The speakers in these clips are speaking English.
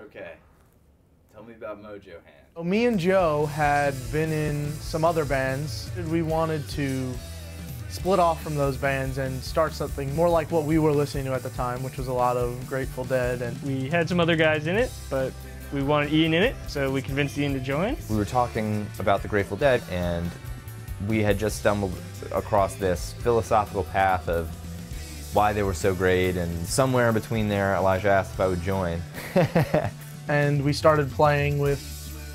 Okay. Tell me about Mojo Hand. So me and Joe had been in some other bands. We wanted to split off from those bands and start something more like what we were listening to at the time, which was a lot of Grateful Dead. And we had some other guys in it, but we wanted Ian in it, so we convinced Ian to join. We were talking about the Grateful Dead, and we had just stumbled across this philosophical path of why they were so great, and somewhere in between there, Elijah asked if I would join. And we started playing with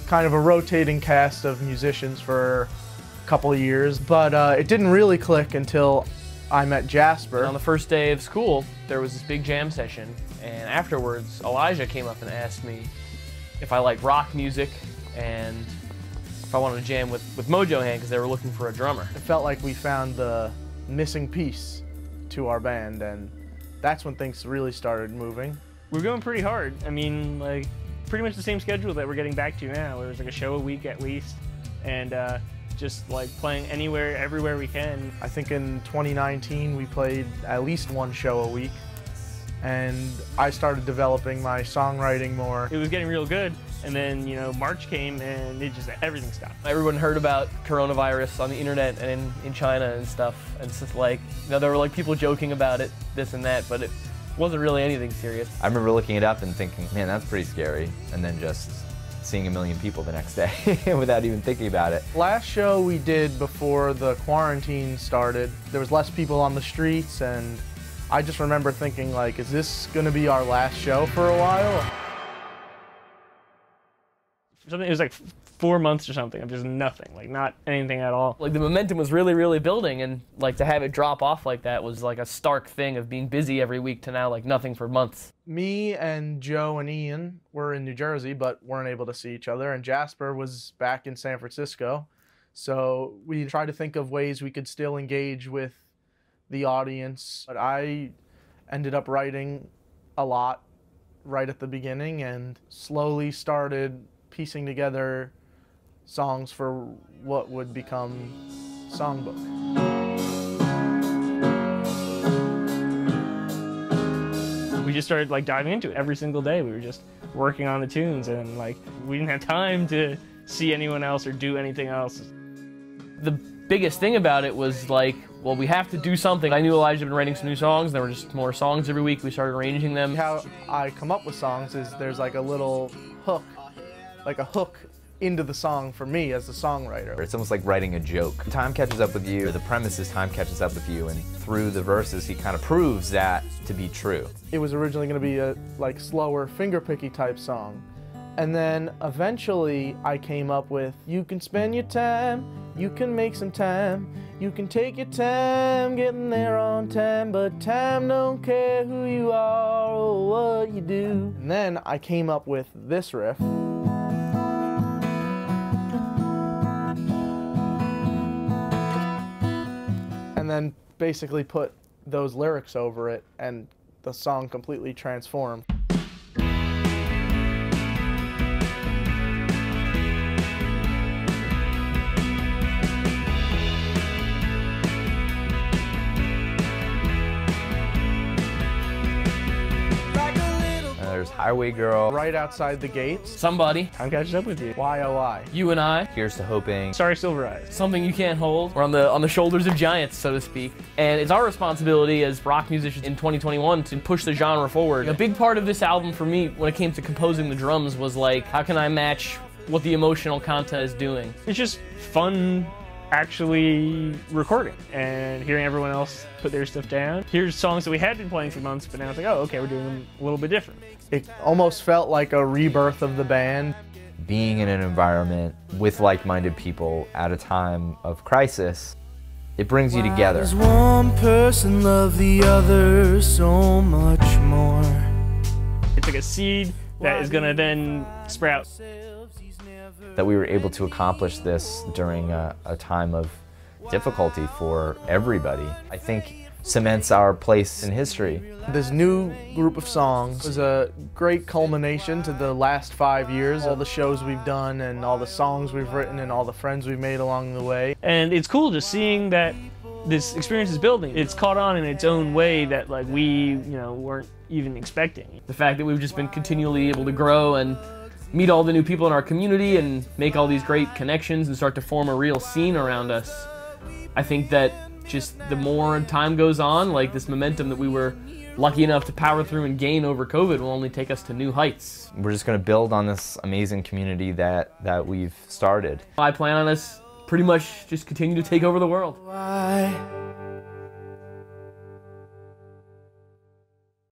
kind of a rotating cast of musicians for a couple of years, but it didn't really click until I met Jasper. On the first day of school, there was this big jam session, and afterwards, Elijah came up and asked me if I like rock music and if I wanted to jam with Mojo Hand because they were looking for a drummer. It felt like we found the missing piece to our band, and that's when things really started moving. We're going pretty hard. I mean, like, pretty much the same schedule that we're getting back to now. There's like a show a week at least, and just like playing anywhere, everywhere we can. I think in 2019 we played at least one show a week, and I started developing my songwriting more. It was getting real good, and then, you know, March came and everything stopped. Everyone heard about coronavirus on the internet and in China and stuff, and it's just like, you know, there were like people joking about it, this and that, but it wasn't really anything serious. I remember looking it up and thinking, man, that's pretty scary, and then just seeing 1 million people the next day without even thinking about it. Last show we did before the quarantine started, there was less people on the streets, and I just remember thinking, like, is this gonna be our last show for a while? It was like 4 months or something of just nothing, like not anything at all. Like the momentum was really, really building, and like to have it drop off like that was like a stark thing of being busy every week to now like nothing for months. Me and Joe and Ian were in New Jersey but weren't able to see each other, and Jasper was back in San Francisco. So we tried to think of ways we could still engage with the audience. But I ended up writing a lot right at the beginning and slowly started piecing together songs for what would become Songbook. We just started like diving into it every single day. We were just working on the tunes, and like we didn't have time to see anyone else or do anything else. The biggest thing about it was like, well, we have to do something. I knew Elijah had been writing some new songs. There were just more songs every week. We started arranging them. How I come up with songs is there's like a little hook, like a hook into the song for me as the songwriter. It's almost like writing a joke. Time catches up with you, the premise is time catches up with you, and through the verses he kind of proves that to be true. It was originally going to be a like slower fingerpicky type song, and then eventually I came up with, you can spend your time, you can make some time, you can take your time getting there on time, but time don't care who you are or what you do. And then I came up with this riff. And then basically put those lyrics over it, and the song completely transformed. There's Highway Girl. Right outside the gates. Somebody. Time catches up with you. YOI. You and I. Here's to hoping. Sorry, Silver Eyes. Something you can't hold. We're on the shoulders of giants, so to speak. And it's our responsibility as rock musicians in 2021 to push the genre forward. A big part of this album for me, when it came to composing the drums, was like, how can I match what the emotional content is doing? It's just fun actually recording and hearing everyone else put their stuff down. Here's songs that we had been playing for months, but now it's like, oh, okay, we're doing them a little bit different. It almost felt like a rebirth of the band. Being in an environment with like-minded people at a time of crisis, it brings you together. Does one person love the other so much more? It's like a seed that is gonna then sprout. That we were able to accomplish this during a time of difficulty for everybody, I think cements our place in history. This new group of songs was a great culmination to the last 5 years, all the shows we've done and all the songs we've written and all the friends we've made along the way. And it's cool just seeing that this experience is building. It's caught on in its own way that like we, weren't even expecting. The fact that we've just been continually able to grow and meet all the new people in our community and make all these great connections and start to form a real scene around us. I think that just the more time goes on, like this momentum that we were lucky enough to power through and gain over COVID will only take us to new heights. We're just going to build on this amazing community that we've started. I plan on us pretty much just continue to take over the world. Why